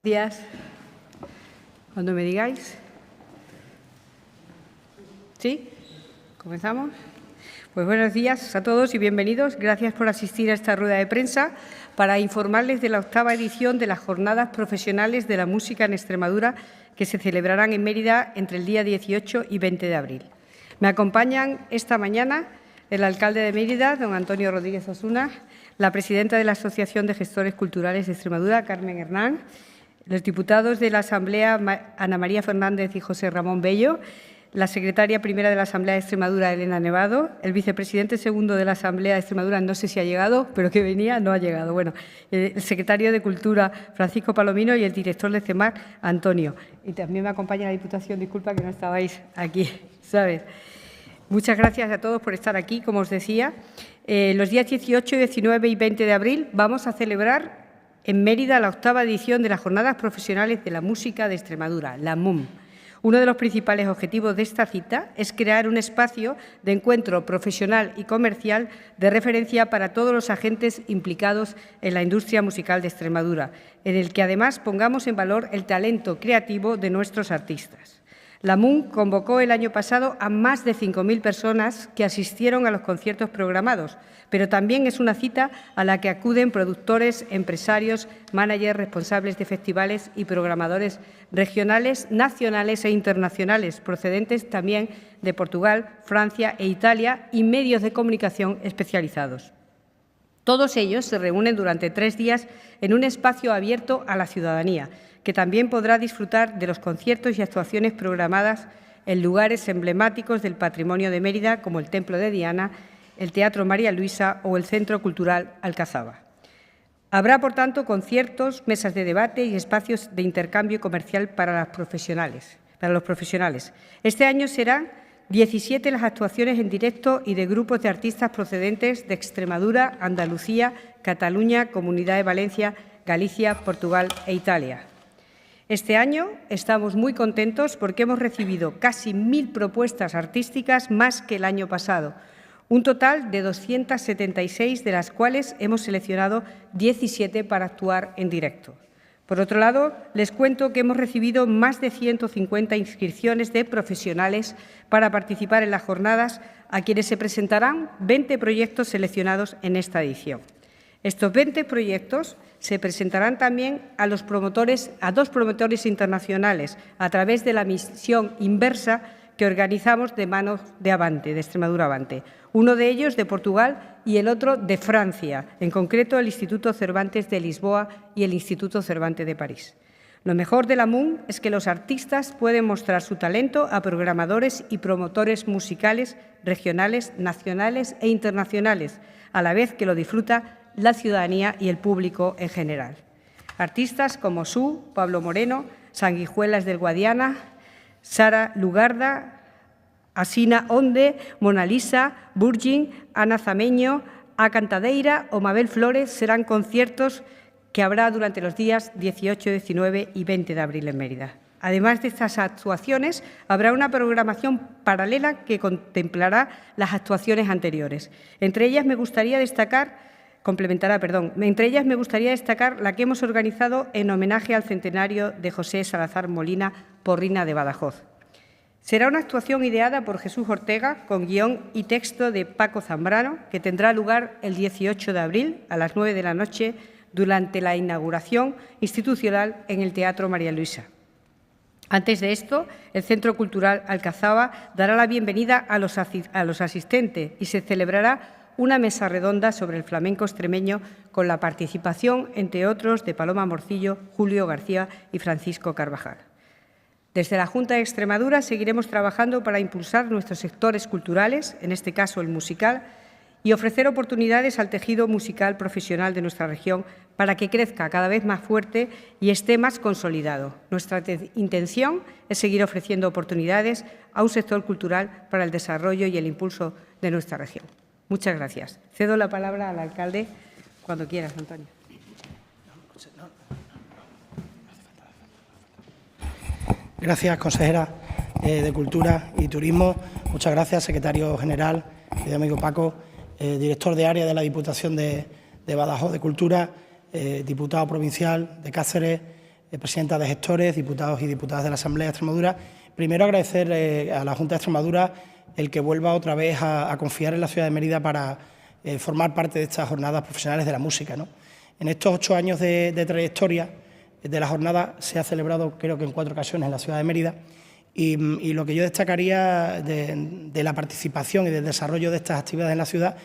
Días. Cuando me digáis. ¿Sí? ¿Comenzamos? Pues buenos días a todos y bienvenidos. Gracias por asistir a esta rueda de prensa para informarles de la 8ª edición de las Jornadas Profesionales de la Música en Extremadura que se celebrarán en Mérida entre el día 18 y 20 de abril. Me acompañan esta mañana el alcalde de Mérida, don Antonio Rodríguez Osuna, la presidenta de la Asociación de Gestores Culturales de Extremadura, Carmen Hernán, los diputados de la Asamblea, Ana María Fernández y José Ramón Bello, la secretaria primera de la Asamblea de Extremadura, Elena Nevado, el vicepresidente segundo de la Asamblea de Extremadura, no sé si ha llegado, pero que venía, no ha llegado. Bueno, el secretario de Cultura, Francisco Palomino, y el director de CEMAC, Antonio. Y también me acompaña la Diputación, disculpa que no estabais aquí, ¿sabes? Muchas gracias a todos por estar aquí, como os decía. Los días 18, 19 y 20 de abril vamos a celebrar en Mérida la 8ª edición de las Jornadas Profesionales de la Música de Extremadura, la MUM. Uno de los principales objetivos de esta cita es crear un espacio de encuentro profesional y comercial de referencia para todos los agentes implicados en la industria musical de Extremadura, en el que además pongamos en valor el talento creativo de nuestros artistas. La MUM convocó el año pasado a más de 5.000 personas que asistieron a los conciertos programados, pero también es una cita a la que acuden productores, empresarios, managers, responsables de festivales y programadores regionales, nacionales e internacionales, procedentes también de Portugal, Francia e Italia, y medios de comunicación especializados. Todos ellos se reúnen durante 3 días en un espacio abierto a la ciudadanía, que también podrá disfrutar de los conciertos y actuaciones programadas en lugares emblemáticos del patrimonio de Mérida, como el Templo de Diana, el Teatro María Luisa o el Centro Cultural Alcazaba. Habrá, por tanto, conciertos, mesas de debate y espacios de intercambio comercial para los profesionales. Este año serán 17 las actuaciones en directo y de grupos de artistas procedentes de Extremadura, Andalucía, Cataluña, Comunidad de Valencia, Galicia, Portugal e Italia. Este año estamos muy contentos porque hemos recibido casi 1.000 propuestas artísticas más que el año pasado, un total de 276, de las cuales hemos seleccionado 17 para actuar en directo. Por otro lado, les cuento que hemos recibido más de 150 inscripciones de profesionales para participar en las jornadas, a quienes se presentarán 20 proyectos seleccionados en esta edición. Estos 20 proyectos se presentarán también a 2 promotores internacionales a través de la misión inversa que organizamos de manos de Avante, de Extremadura Avante. Uno de ellos de Portugal y el otro de Francia, en concreto el Instituto Cervantes de Lisboa y el Instituto Cervantes de París. Lo mejor de la MUM es que los artistas pueden mostrar su talento a programadores y promotores musicales regionales, nacionales e internacionales, a la vez que lo disfruta la ciudadanía y el público en general. Artistas como Su, Pablo Moreno, Sanguijuelas del Guadiana, Sara Lugarda, Asina Onde, Mona Lisa, Burgin, Ana Zameño, A Cantadeira o Mabel Flores serán conciertos que habrá durante los días 18, 19 y 20 de abril en Mérida. Además de estas actuaciones, habrá una programación paralela que contemplará las actuaciones anteriores. Entre ellas me gustaría destacar la que hemos organizado en homenaje al centenario de José Salazar Molina, Porrina de Badajoz. Será una actuación ideada por Jesús Ortega, con guión y texto de Paco Zambrano, que tendrá lugar el 18 de abril a las 9 de la noche durante la inauguración institucional en el Teatro María Luisa. Antes de esto, el Centro Cultural Alcazaba dará la bienvenida a los asistentes y se celebrará una mesa redonda sobre el flamenco extremeño con la participación, entre otros, de Paloma Morcillo, Julio García y Francisco Carvajal. Desde la Junta de Extremadura seguiremos trabajando para impulsar nuestros sectores culturales, en este caso el musical, y ofrecer oportunidades al tejido musical profesional de nuestra región para que crezca cada vez más fuerte y esté más consolidado. Nuestra intención es seguir ofreciendo oportunidades a un sector cultural para el desarrollo y el impulso de nuestra región. Muchas gracias. Cedo la palabra al alcalde cuando quieras, Antonio. Gracias, consejera de Cultura y Turismo. Muchas gracias, secretario general, mi amigo Paco, director de área de la Diputación de Badajoz de Cultura, diputado provincial de Cáceres, presidenta de gestores, diputados y diputadas de la Asamblea de Extremadura. Primero agradecer a la Junta de Extremadura el que vuelva otra vez a confiar en la ciudad de Mérida para formar parte de estas jornadas profesionales de la música, ¿no? En estos 8 años de trayectoria de la jornada se ha celebrado, creo que en 4 ocasiones en la ciudad de Mérida, y lo que yo destacaría de la participación y del desarrollo de estas actividades en la ciudad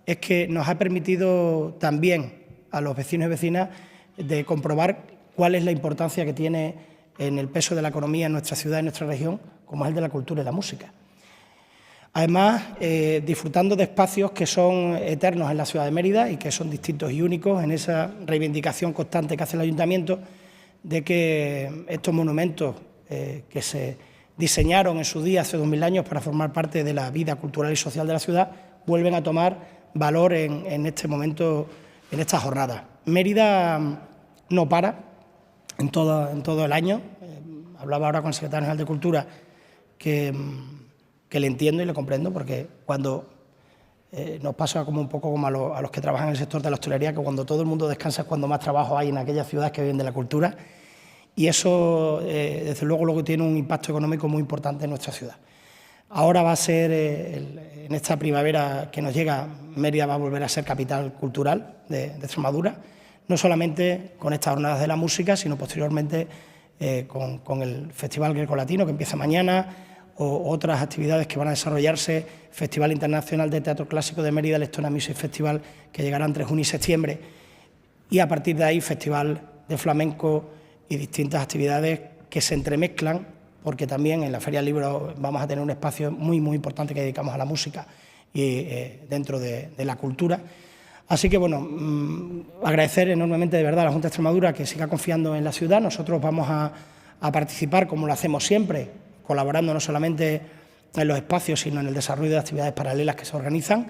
es que nos ha permitido también a los vecinos y vecinas de comprobar cuál es la importancia que tiene en el peso de la economía en nuestra ciudad y en nuestra región, como es el de la cultura y la música. Además, disfrutando de espacios que son eternos en la ciudad de Mérida y que son distintos y únicos en esa reivindicación constante que hace el Ayuntamiento de que estos monumentos que se diseñaron en su día hace 2000 años para formar parte de la vida cultural y social de la ciudad vuelven a tomar valor en este momento, en esta jornada. Mérida no para en todo el año. Hablaba ahora con el secretario general de Cultura que le entiendo y le comprendo, porque cuando nos pasa como un poco como a los que trabajan en el sector de la hostelería, que cuando todo el mundo descansa es cuando más trabajo hay en aquellas ciudades que viven de la cultura, y eso desde luego tiene un impacto económico muy importante en nuestra ciudad. Ahora va a ser, en esta primavera que nos llega, Mérida va a volver a ser capital cultural de Extremadura, no solamente con estas jornadas de la música, sino posteriormente con el Festival Grecolatino, que empieza mañana, o otras actividades que van a desarrollarse, Festival Internacional de Teatro Clásico de Mérida, el Estona Music Festival, que llegará entre junio y septiembre, y a partir de ahí Festival de Flamenco y distintas actividades que se entremezclan, porque también en la Feria del Libro vamos a tener un espacio muy importante que dedicamos a la música y dentro de la cultura. Así que, bueno, agradecer enormemente de verdad a la Junta de Extremadura que siga confiando en la ciudad. Nosotros vamos a participar, como lo hacemos siempre, colaborando no solamente en los espacios, sino en el desarrollo de actividades paralelas que se organizan,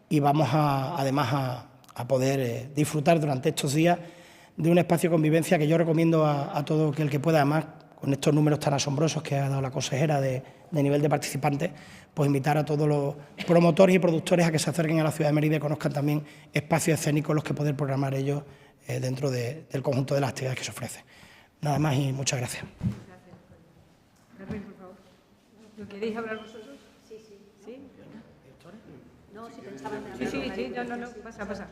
y vamos además a poder disfrutar durante estos días de un espacio de convivencia que yo recomiendo a todo aquel que pueda, además, con estos números tan asombrosos que ha dado la consejera de nivel de participantes, pues invitar a todos los promotores y productores a que se acerquen a la ciudad de Mérida y conozcan también espacios escénicos los que poder programar ellos dentro del conjunto de las actividades que se ofrecen. Nada más y muchas gracias. Gracias. Por favor. ¿Lo queréis hablar vosotros? Sí. ¿Sí? No, si pensaban en Sí, no, pasa.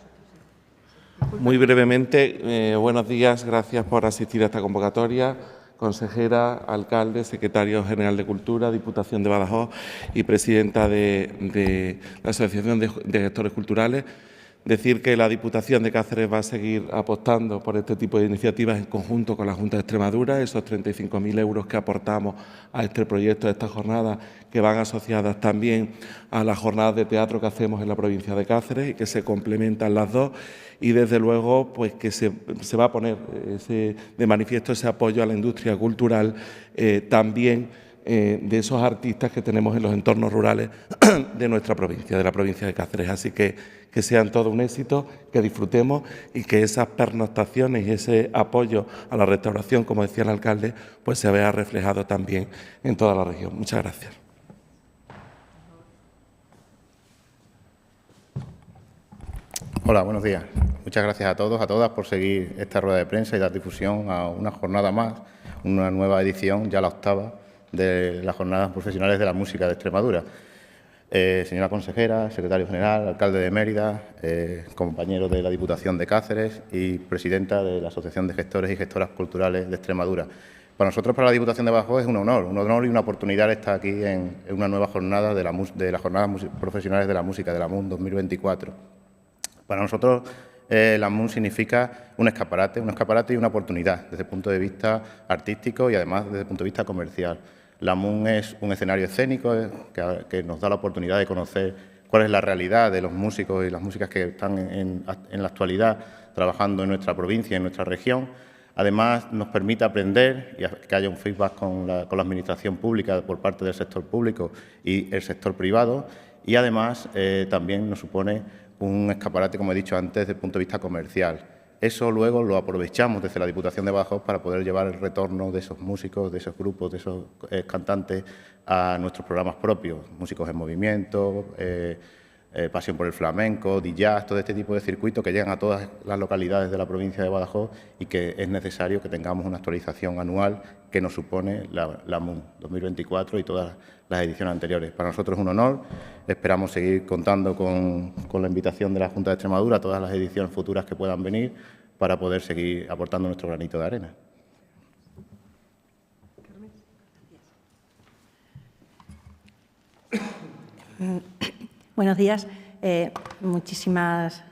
Muy brevemente, buenos días, gracias por asistir a esta convocatoria. Consejera, alcalde, secretario general de Cultura, Diputación de Badajoz y presidenta de la Asociación de Gestores Culturales. Decir que la Diputación de Cáceres va a seguir apostando por este tipo de iniciativas en conjunto con la Junta de Extremadura, esos 35.000 euros que aportamos a este proyecto, a estas jornadas, que van asociadas también a las jornadas de teatro que hacemos en la provincia de Cáceres y que se complementan las dos, y desde luego pues que se va a poner de manifiesto ese apoyo a la industria cultural también de esos artistas que tenemos en los entornos rurales de nuestra provincia, de la provincia de Cáceres. Así que sean todo un éxito, que disfrutemos y que esas pernoctaciones y ese apoyo a la restauración, como decía el alcalde, pues se vea reflejado también en toda la región. Muchas gracias. Hola, buenos días. Muchas gracias a todos, a todas por seguir esta rueda de prensa y dar difusión a una jornada más, una nueva edición, ya la 8ª, de las Jornadas Profesionales de la Música de Extremadura. Señora consejera, secretario general, alcalde de Mérida, compañero de la Diputación de Cáceres y presidenta de la Asociación de Gestores y Gestoras Culturales de Extremadura. Para nosotros, para la Diputación de Badajoz, es un honor y una oportunidad estar aquí en una nueva jornada de las Jornadas Profesionales de la Música de la MUN 2024. Para nosotros, la MUN significa un escaparate y una oportunidad desde el punto de vista artístico y además desde el punto de vista comercial. La MUN es un escenario escénico que nos da la oportunidad de conocer cuál es la realidad de los músicos y las músicas que están en la actualidad trabajando en nuestra provincia, en nuestra región. Además, nos permite aprender y que haya un feedback con la administración pública por parte del sector público y el sector privado. Y además, también nos supone un escaparate, como he dicho antes, desde el punto de vista comercial. Eso luego lo aprovechamos desde la Diputación de Badajoz para poder llevar el retorno de esos músicos, de esos grupos, de esos cantantes a nuestros programas propios, Músicos en Movimiento, Pasión por el Flamenco, DJazz, todo este tipo de circuitos que llegan a todas las localidades de la provincia de Badajoz y que es necesario que tengamos una actualización anual que nos supone la MUN 2024 y todas las ediciones anteriores. Para nosotros es un honor, esperamos seguir contando con la invitación de la Junta de Extremadura a todas las ediciones futuras que puedan venir para poder seguir aportando nuestro granito de arena. Buenos días. Muchísimas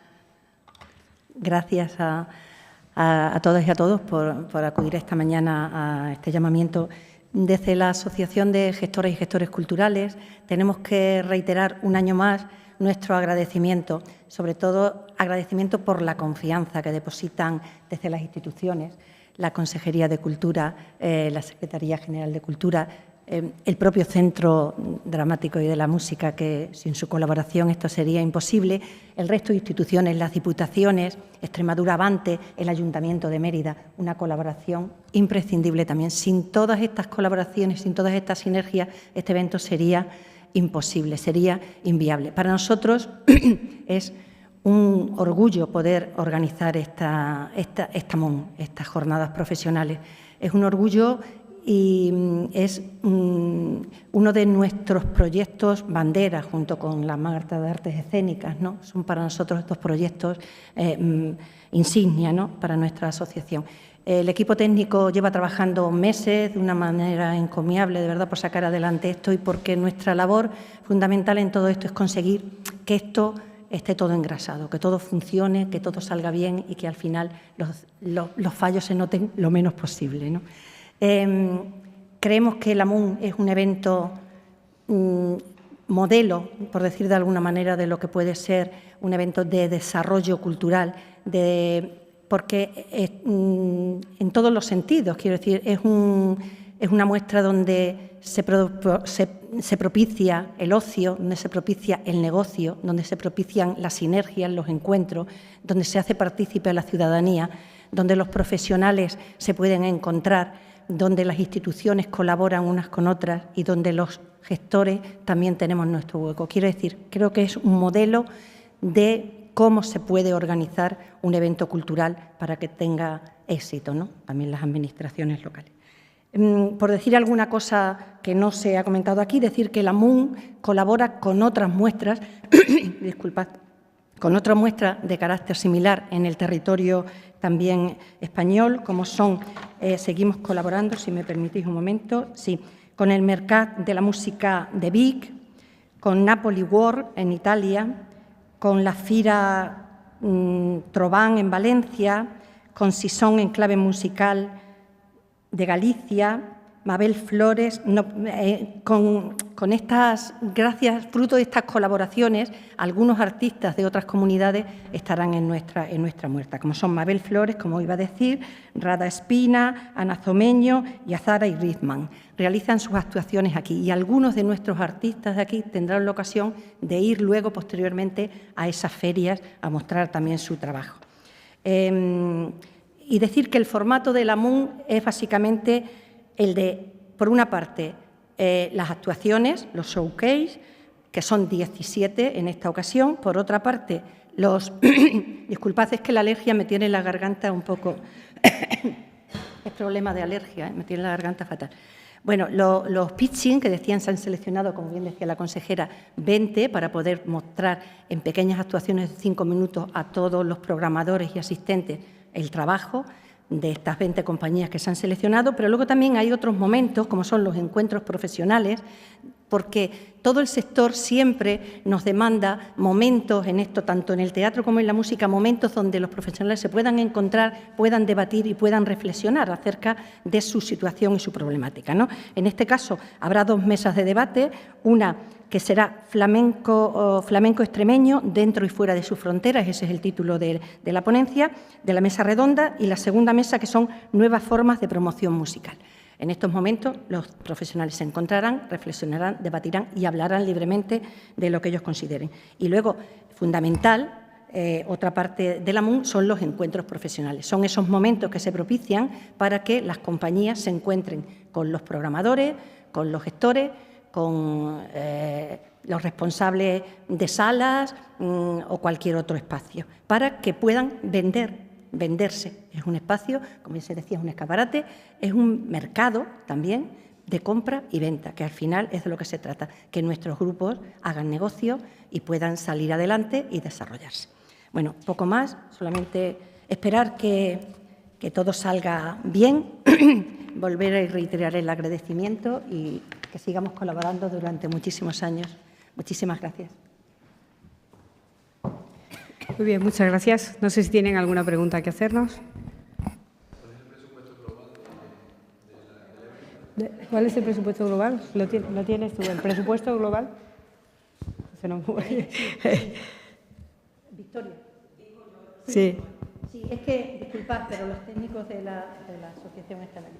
gracias a todas y a todos por acudir esta mañana a este llamamiento. Desde la Asociación de Gestoras y Gestores Culturales tenemos que reiterar un año más nuestro agradecimiento, sobre todo agradecimiento por la confianza que depositan desde las instituciones, la Consejería de Cultura, la Secretaría General de Cultura, el propio Centro Dramático y de la Música, que sin su colaboración esto sería imposible, el resto de instituciones, las diputaciones, Extremadura Avante, el Ayuntamiento de Mérida, una colaboración imprescindible también. Sin todas estas colaboraciones, sin todas estas sinergias, este evento sería imposible, sería inviable. Para nosotros es un orgullo poder organizar estas jornadas profesionales. Es un orgullo y es uno de nuestros proyectos bandera, junto con la Marta de Artes Escénicas, ¿no? Son para nosotros estos proyectos insignia, ¿no?, para nuestra asociación. El equipo técnico lleva trabajando meses de una manera encomiable, de verdad, por sacar adelante esto y porque nuestra labor fundamental en todo esto es conseguir que esto esté todo engrasado, que todo funcione, que todo salga bien y que al final los fallos se noten lo menos posible, ¿no? Creemos que la MUN es un evento modelo, por decir de alguna manera, de lo que puede ser un evento de desarrollo cultural, porque en todos los sentidos, quiero decir, es una muestra donde se propicia el ocio, donde se propicia el negocio, donde se propician las sinergias, los encuentros, donde se hace partícipe a la ciudadanía, donde los profesionales se pueden encontrar, donde las instituciones colaboran unas con otras y donde los gestores también tenemos nuestro hueco. Quiero decir, creo que es un modelo de cómo se puede organizar un evento cultural para que tenga éxito, ¿no?, también las administraciones locales. Por decir alguna cosa que no se ha comentado aquí, decir que la MUN colabora con otras muestras, disculpad, con otras muestras de carácter similar en el territorio también español, como son, seguimos colaborando, si me permitís un momento, sí, con el Mercat de la Música de Vic, con Napoli World en Italia, con la Fira Trovan en Valencia, con Sison en clave musical de Galicia, Mabel Flores, con estas, gracias, fruto de estas colaboraciones, algunos artistas de otras comunidades estarán en nuestra muestra, como son Mabel Flores, como iba a decir, Rada Espina, Ana Zomeño y Azara y Rizman. Realizan sus actuaciones aquí y algunos de nuestros artistas de aquí tendrán la ocasión de ir luego, posteriormente, a esas ferias a mostrar también su trabajo. Y decir que el formato de la MUN es básicamente el de, por una parte, las actuaciones, los showcase, que son 17 en esta ocasión. Por otra parte, disculpad, es que la alergia me tiene la garganta un poco... es problema de alergia, me tiene la garganta fatal. Bueno, los pitching, que decían, se han seleccionado, como bien decía la consejera, 20 para poder mostrar en pequeñas actuaciones de 5 minutos a todos los programadores y asistentes el trabajo de estas 20 compañías que se han seleccionado, pero luego también hay otros momentos, como son los encuentros profesionales, porque todo el sector siempre nos demanda momentos en esto, tanto en el teatro como en la música, momentos donde los profesionales se puedan encontrar, puedan debatir y puedan reflexionar acerca de su situación y su problemática, ¿no? En este caso habrá 2 mesas de debate, una que será flamenco extremeño dentro y fuera de sus fronteras, ese es el título de la ponencia, de la mesa redonda, y la segunda mesa, que son nuevas formas de promoción musical. En estos momentos los profesionales se encontrarán, reflexionarán, debatirán y hablarán libremente de lo que ellos consideren. Y luego, fundamental, otra parte de la MUN son los encuentros profesionales. Son esos momentos que se propician para que las compañías se encuentren con los programadores, con los gestores, con los responsables de salas o cualquier otro espacio, para que puedan venderse. Es un espacio, como se decía, es un escaparate, es un mercado también de compra y venta, que al final es de lo que se trata, que nuestros grupos hagan negocio y puedan salir adelante y desarrollarse. Bueno, poco más, solamente esperar que todo salga bien, volver a reiterar el agradecimiento y que sigamos colaborando durante muchísimos años. Muchísimas gracias. Muy bien, muchas gracias. No sé si tienen alguna pregunta que hacernos. ¿Cuál es el presupuesto global? ¿Lo tienes tú? ¿El presupuesto global? Victoria. Sí. Sí, es que, disculpad, pero los técnicos de la asociación están aquí.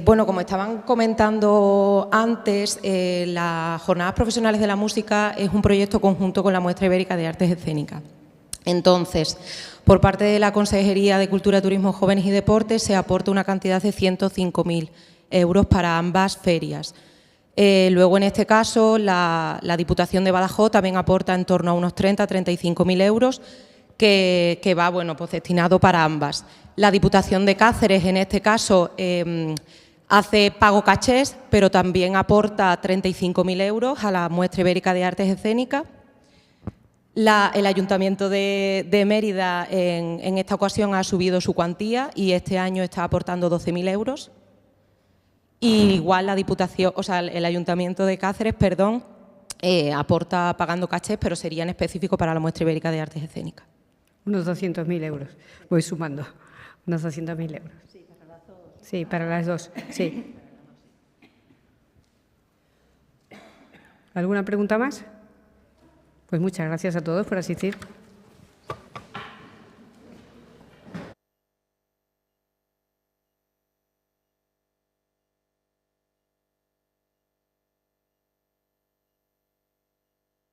Bueno, como estaban comentando antes, las Jornadas Profesionales de la Música es un proyecto conjunto con la Muestra Ibérica de Artes Escénicas. Entonces, por parte de la Consejería de Cultura, Turismo, Jóvenes y Deportes se aporta una cantidad de 105.000 euros para ambas ferias. Luego, en este caso, la Diputación de Badajoz también aporta en torno a unos 35.000 euros que va, bueno, pues destinado para ambas. La Diputación de Cáceres, en este caso, hace pago cachés, pero también aporta 35.000 euros a la Muestra Ibérica de Artes Escénicas. El Ayuntamiento de Mérida en esta ocasión ha subido su cuantía y este año está aportando 12.000 euros. Y igual la Diputación, o sea, el Ayuntamiento de Cáceres, perdón, aporta pagando cachés, pero sería en específico para la Muestra Ibérica de Artes Escénicas. Unos 200.000 euros. Voy sumando. Unos 200.000 euros. Sí, para las dos. Sí. ¿Alguna pregunta más? Pues muchas gracias a todos por asistir.